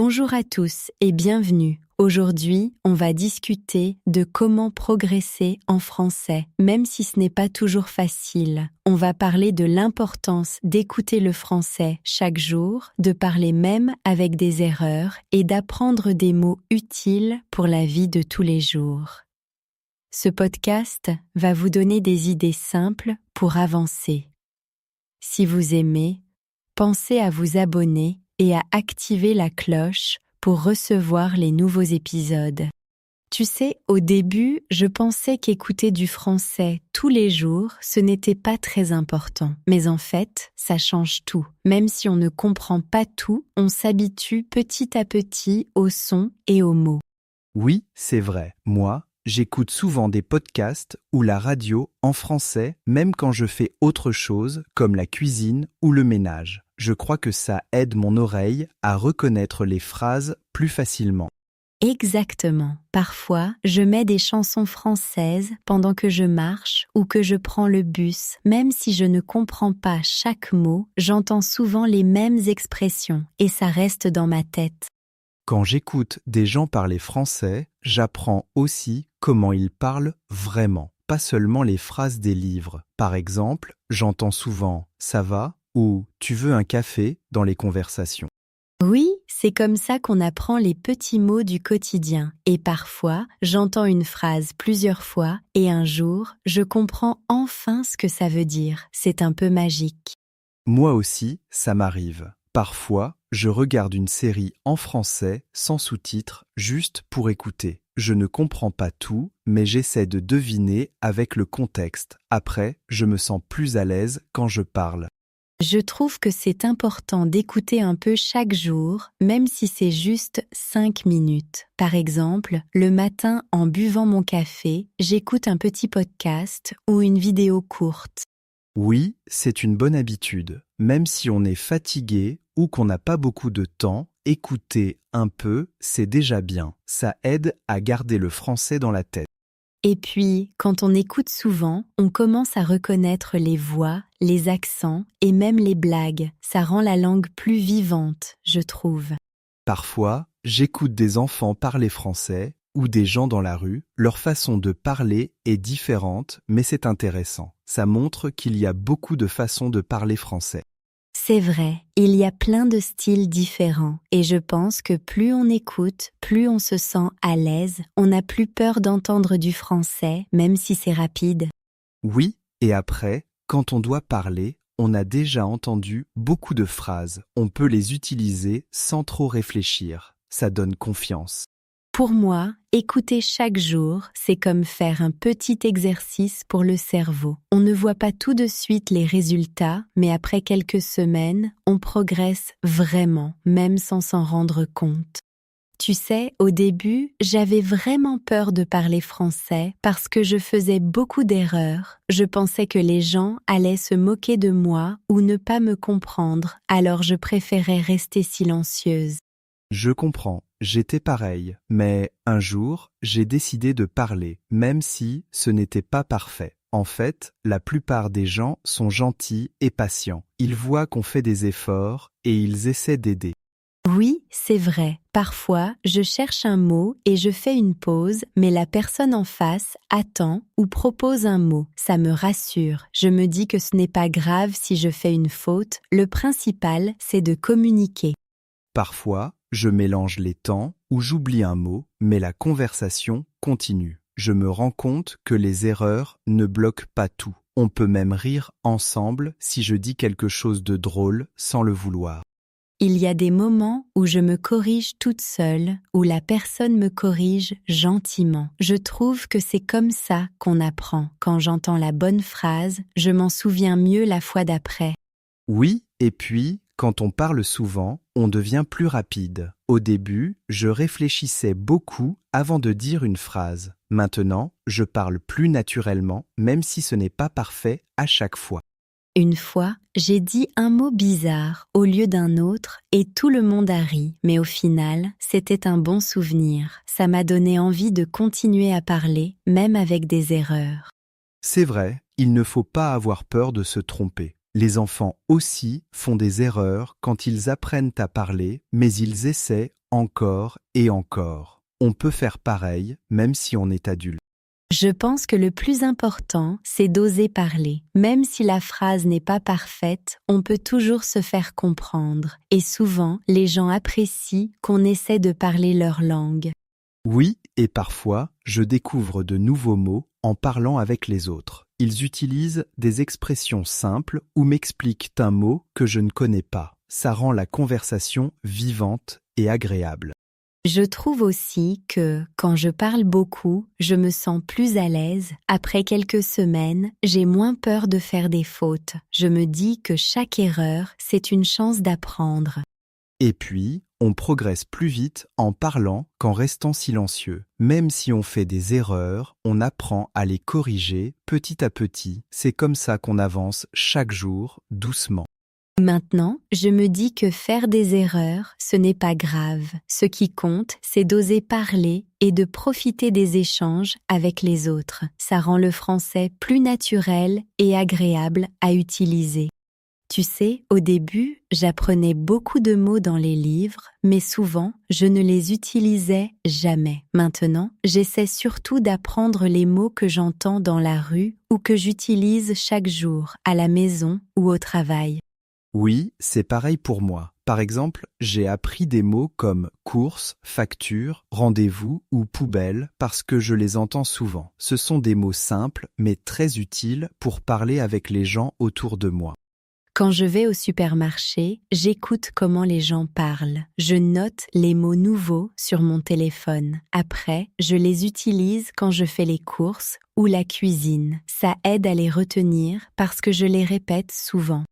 Bonjour à tous et bienvenue. Aujourd'hui, on va discuter de comment progresser en français, même si ce n'est pas toujours facile. On va parler de l'importance d'écouter le français chaque jour, de parler même avec des erreurs et d'apprendre des mots utiles pour la vie de tous les jours. Ce podcast va vous donner des idées simples pour avancer. Si vous aimez, pensez à vous abonner et à activer la cloche pour recevoir les nouveaux épisodes. Tu sais, au début, je pensais qu'écouter du français tous les jours, ce n'était pas très important. Mais en fait, ça change tout. Même si on ne comprend pas tout, on s'habitue petit à petit aux sons et aux mots. Oui, c'est vrai. Moi, j'écoute souvent des podcasts ou la radio en français, même quand je fais autre chose, comme la cuisine ou le ménage. Je crois que ça aide mon oreille à reconnaître les phrases plus facilement. Exactement. Parfois, je mets des chansons françaises pendant que je marche ou que je prends le bus. Même si je ne comprends pas chaque mot, j'entends souvent les mêmes expressions et ça reste dans ma tête. Quand j'écoute des gens parler français, j'apprends aussi comment ils parlent vraiment, pas seulement les phrases des livres. Par exemple, j'entends souvent « ça va » ou « tu veux un café » dans les conversations. Oui, c'est comme ça qu'on apprend les petits mots du quotidien. Et parfois, j'entends une phrase plusieurs fois et un jour, je comprends enfin ce que ça veut dire. C'est un peu magique. Moi aussi, ça m'arrive. Parfois, je regarde une série en français sans sous-titres juste pour écouter. Je ne comprends pas tout, mais j'essaie de deviner avec le contexte. Après, je me sens plus à l'aise quand je parle. Je trouve que c'est important d'écouter un peu chaque jour, même si c'est juste 5 minutes. Par exemple, le matin en buvant mon café, j'écoute un petit podcast ou une vidéo courte. Oui, c'est une bonne habitude. Même si on est fatigué ou qu'on n'a pas beaucoup de temps, écouter un peu, c'est déjà bien. Ça aide à garder le français dans la tête. Et puis, quand on écoute souvent, on commence à reconnaître les voix, les accents et même les blagues. Ça rend la langue plus vivante, je trouve. Parfois, j'écoute des enfants parler français ou des gens dans la rue. Leur façon de parler est différente, mais c'est intéressant. Ça montre qu'il y a beaucoup de façons de parler français. C'est vrai, il y a plein de styles différents et je pense que plus on écoute, plus on se sent à l'aise, on n'a plus peur d'entendre du français, même si c'est rapide. Oui, et après, quand on doit parler, on a déjà entendu beaucoup de phrases. On peut les utiliser sans trop réfléchir. Ça donne confiance. Pour moi, écouter chaque jour, c'est comme faire un petit exercice pour le cerveau. On ne voit pas tout de suite les résultats, mais après quelques semaines, on progresse vraiment, même sans s'en rendre compte. Tu sais, au début, j'avais vraiment peur de parler français parce que je faisais beaucoup d'erreurs. Je pensais que les gens allaient se moquer de moi ou ne pas me comprendre, alors je préférais rester silencieuse. Je comprends, j'étais pareil, mais un jour, j'ai décidé de parler, même si ce n'était pas parfait. En fait, la plupart des gens sont gentils et patients. Ils voient qu'on fait des efforts et ils essaient d'aider. Oui, c'est vrai. Parfois, je cherche un mot et je fais une pause, mais la personne en face attend ou propose un mot. Ça me rassure. Je me dis que ce n'est pas grave si je fais une faute. Le principal, c'est de communiquer. Parfois, je mélange les temps ou j'oublie un mot, mais la conversation continue. Je me rends compte que les erreurs ne bloquent pas tout. On peut même rire ensemble si je dis quelque chose de drôle sans le vouloir. Il y a des moments où je me corrige toute seule, où la personne me corrige gentiment. Je trouve que c'est comme ça qu'on apprend. Quand j'entends la bonne phrase, je m'en souviens mieux la fois d'après. Oui, et puis, quand on parle souvent, on devient plus rapide. Au début, je réfléchissais beaucoup avant de dire une phrase. Maintenant, je parle plus naturellement, même si ce n'est pas parfait à chaque fois. Une fois, j'ai dit un mot bizarre au lieu d'un autre et tout le monde a ri, mais au final, c'était un bon souvenir. Ça m'a donné envie de continuer à parler, même avec des erreurs. C'est vrai, il ne faut pas avoir peur de se tromper. Les enfants aussi font des erreurs quand ils apprennent à parler, mais ils essaient encore et encore. On peut faire pareil même si on est adulte. Je pense que le plus important, c'est d'oser parler. Même si la phrase n'est pas parfaite, on peut toujours se faire comprendre. Et souvent, les gens apprécient qu'on essaie de parler leur langue. Oui, et parfois, je découvre de nouveaux mots en parlant avec les autres. Ils utilisent des expressions simples ou m'expliquent un mot que je ne connais pas. Ça rend la conversation vivante et agréable. Je trouve aussi que, quand je parle beaucoup, je me sens plus à l'aise. Après quelques semaines, j'ai moins peur de faire des fautes. Je me dis que chaque erreur, c'est une chance d'apprendre. Et puis, on progresse plus vite en parlant qu'en restant silencieux. Même si on fait des erreurs, on apprend à les corriger petit à petit. C'est comme ça qu'on avance chaque jour, doucement. Maintenant, je me dis que faire des erreurs, ce n'est pas grave. Ce qui compte, c'est d'oser parler et de profiter des échanges avec les autres. Ça rend le français plus naturel et agréable à utiliser. Tu sais, au début, j'apprenais beaucoup de mots dans les livres, mais souvent, je ne les utilisais jamais. Maintenant, j'essaie surtout d'apprendre les mots que j'entends dans la rue ou que j'utilise chaque jour, à la maison ou au travail. Oui, c'est pareil pour moi. Par exemple, j'ai appris des mots comme course, facture, rendez-vous ou poubelle parce que je les entends souvent. Ce sont des mots simples mais très utiles pour parler avec les gens autour de moi. Quand je vais au supermarché, j'écoute comment les gens parlent. Je note les mots nouveaux sur mon téléphone. Après, je les utilise quand je fais les courses ou la cuisine. Ça aide à les retenir parce que je les répète souvent.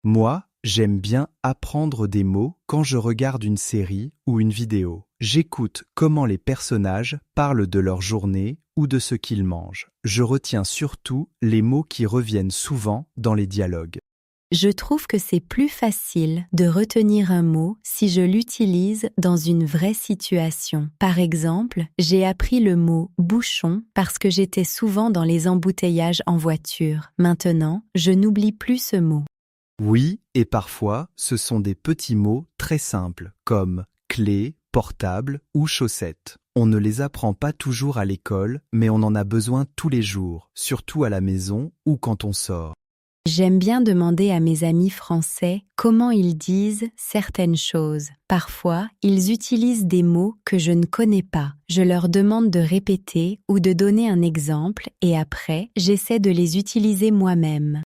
Moi, j'aime bien apprendre des mots quand je regarde une série ou une vidéo. J'écoute comment les personnages parlent de leur journée ou de ce qu'ils mangent. Je retiens surtout les mots qui reviennent souvent dans les dialogues. Je trouve que c'est plus facile de retenir un mot si je l'utilise dans une vraie situation. Par exemple, j'ai appris le mot « bouchon » parce que j'étais souvent dans les embouteillages en voiture. Maintenant, je n'oublie plus ce mot. Oui, et parfois, ce sont des petits mots très simples, comme clé, portable ou chaussettes. On ne les apprend pas toujours à l'école, mais on en a besoin tous les jours, surtout à la maison ou quand on sort. J'aime bien demander à mes amis français comment ils disent certaines choses. Parfois, ils utilisent des mots que je ne connais pas. Je leur demande de répéter ou de donner un exemple et après, j'essaie de les utiliser moi-même.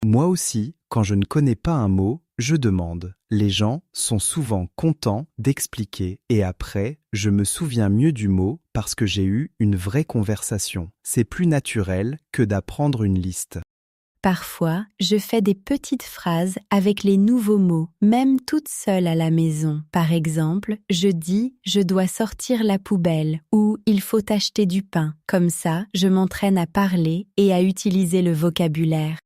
Moi aussi, quand je ne connais pas un mot, je demande. Les gens sont souvent contents d'expliquer et après, je me souviens mieux du mot parce que j'ai eu une vraie conversation. C'est plus naturel que d'apprendre une liste. Parfois, je fais des petites phrases avec les nouveaux mots, même toute seule à la maison. Par exemple, je dis « je dois sortir la poubelle » ou « il faut acheter du pain ». Comme ça, je m'entraîne à parler et à utiliser le vocabulaire.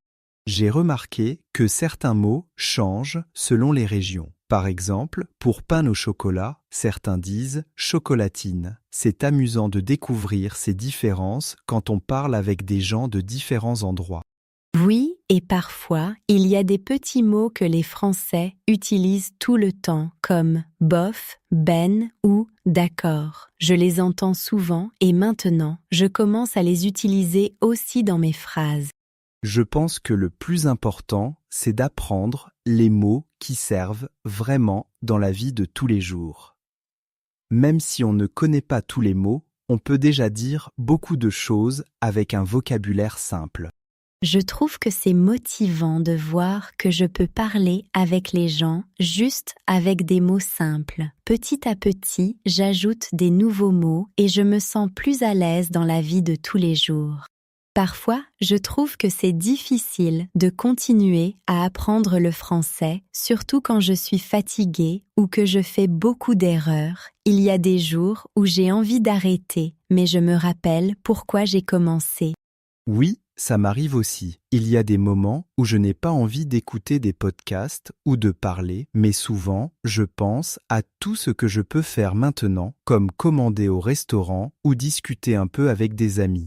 J'ai remarqué que certains mots changent selon les régions. Par exemple, pour pain au chocolat, certains disent « chocolatine ». C'est amusant de découvrir ces différences quand on parle avec des gens de différents endroits. Oui, et parfois, il y a des petits mots que les Français utilisent tout le temps, comme « bof »,« ben » ou « d'accord ». Je les entends souvent et maintenant, je commence à les utiliser aussi dans mes phrases. Je pense que le plus important, c'est d'apprendre les mots qui servent vraiment dans la vie de tous les jours. Même si on ne connaît pas tous les mots, on peut déjà dire beaucoup de choses avec un vocabulaire simple. Je trouve que c'est motivant de voir que je peux parler avec les gens juste avec des mots simples. Petit à petit, j'ajoute des nouveaux mots et je me sens plus à l'aise dans la vie de tous les jours. Parfois, je trouve que c'est difficile de continuer à apprendre le français, surtout quand je suis fatiguée ou que je fais beaucoup d'erreurs. Il y a des jours où j'ai envie d'arrêter, mais je me rappelle pourquoi j'ai commencé. Oui, ça m'arrive aussi. Il y a des moments où je n'ai pas envie d'écouter des podcasts ou de parler, mais souvent, je pense à tout ce que je peux faire maintenant, comme commander au restaurant ou discuter un peu avec des amis.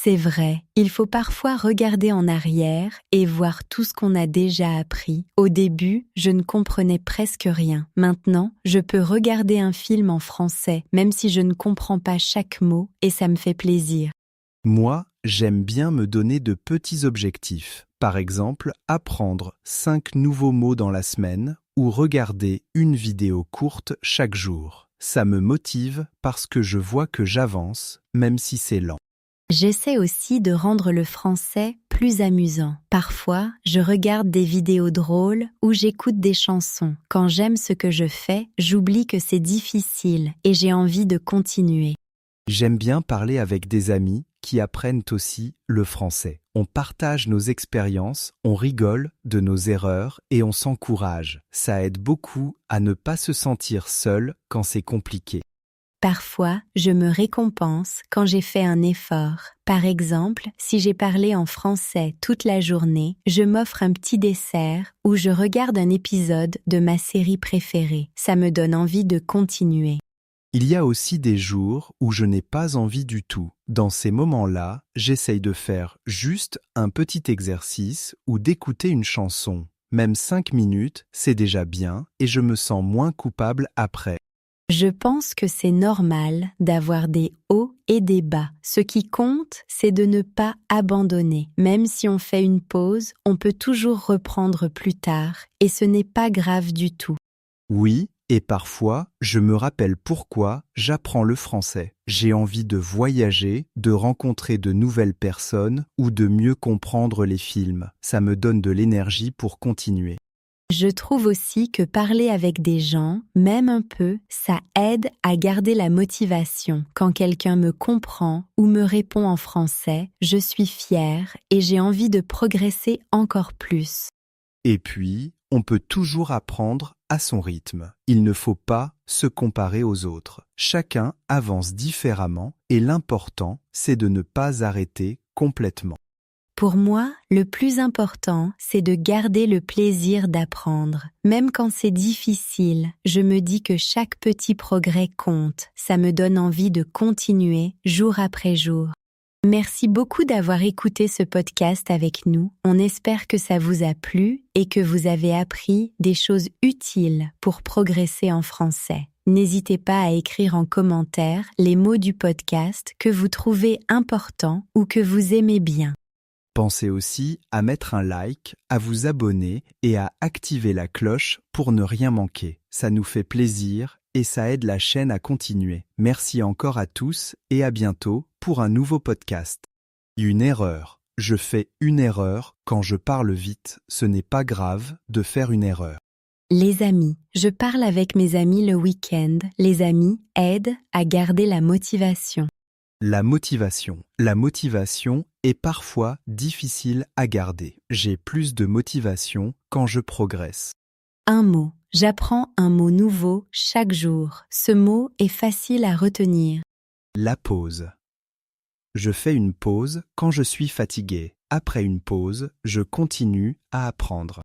C'est vrai, il faut parfois regarder en arrière et voir tout ce qu'on a déjà appris. Au début, je ne comprenais presque rien. Maintenant, je peux regarder un film en français, même si je ne comprends pas chaque mot, et ça me fait plaisir. Moi, j'aime bien me donner de petits objectifs. Par exemple, apprendre 5 nouveaux mots dans la semaine ou regarder une vidéo courte chaque jour. Ça me motive parce que je vois que j'avance, même si c'est lent. J'essaie aussi de rendre le français plus amusant. Parfois, je regarde des vidéos drôles ou j'écoute des chansons. Quand j'aime ce que je fais, j'oublie que c'est difficile et j'ai envie de continuer. J'aime bien parler avec des amis qui apprennent aussi le français. On partage nos expériences, on rigole de nos erreurs et on s'encourage. Ça aide beaucoup à ne pas se sentir seul quand c'est compliqué. Parfois, je me récompense quand j'ai fait un effort. Par exemple, si j'ai parlé en français toute la journée, je m'offre un petit dessert ou je regarde un épisode de ma série préférée. Ça me donne envie de continuer. Il y a aussi des jours où je n'ai pas envie du tout. Dans ces moments-là, j'essaye de faire juste un petit exercice ou d'écouter une chanson. Même 5 minutes, c'est déjà bien et je me sens moins coupable après. Je pense que c'est normal d'avoir des hauts et des bas. Ce qui compte, c'est de ne pas abandonner. Même si on fait une pause, on peut toujours reprendre plus tard et ce n'est pas grave du tout. Oui, et parfois, je me rappelle pourquoi j'apprends le français. J'ai envie de voyager, de rencontrer de nouvelles personnes ou de mieux comprendre les films. Ça me donne de l'énergie pour continuer. Je trouve aussi que parler avec des gens, même un peu, ça aide à garder la motivation. Quand quelqu'un me comprend ou me répond en français, je suis fière et j'ai envie de progresser encore plus. Et puis, on peut toujours apprendre à son rythme. Il ne faut pas se comparer aux autres. Chacun avance différemment et l'important, c'est de ne pas arrêter complètement. Pour moi, le plus important, c'est de garder le plaisir d'apprendre. Même quand c'est difficile, je me dis que chaque petit progrès compte. Ça me donne envie de continuer jour après jour. Merci beaucoup d'avoir écouté ce podcast avec nous. On espère que ça vous a plu et que vous avez appris des choses utiles pour progresser en français. N'hésitez pas à écrire en commentaire les mots du podcast que vous trouvez importants ou que vous aimez bien. Pensez aussi à mettre un like, à vous abonner et à activer la cloche pour ne rien manquer. Ça nous fait plaisir et ça aide la chaîne à continuer. Merci encore à tous et à bientôt pour un nouveau podcast. Une erreur. Je fais une erreur quand je parle vite. Ce n'est pas grave de faire une erreur. Les amis. Je parle avec mes amis le week-end. Les amis aident à garder la motivation. La motivation. La motivation est parfois difficile à garder. J'ai plus de motivation quand je progresse. Un mot. J'apprends un mot nouveau chaque jour. Ce mot est facile à retenir. La pause. Je fais une pause quand je suis fatigué. Après une pause, je continue à apprendre.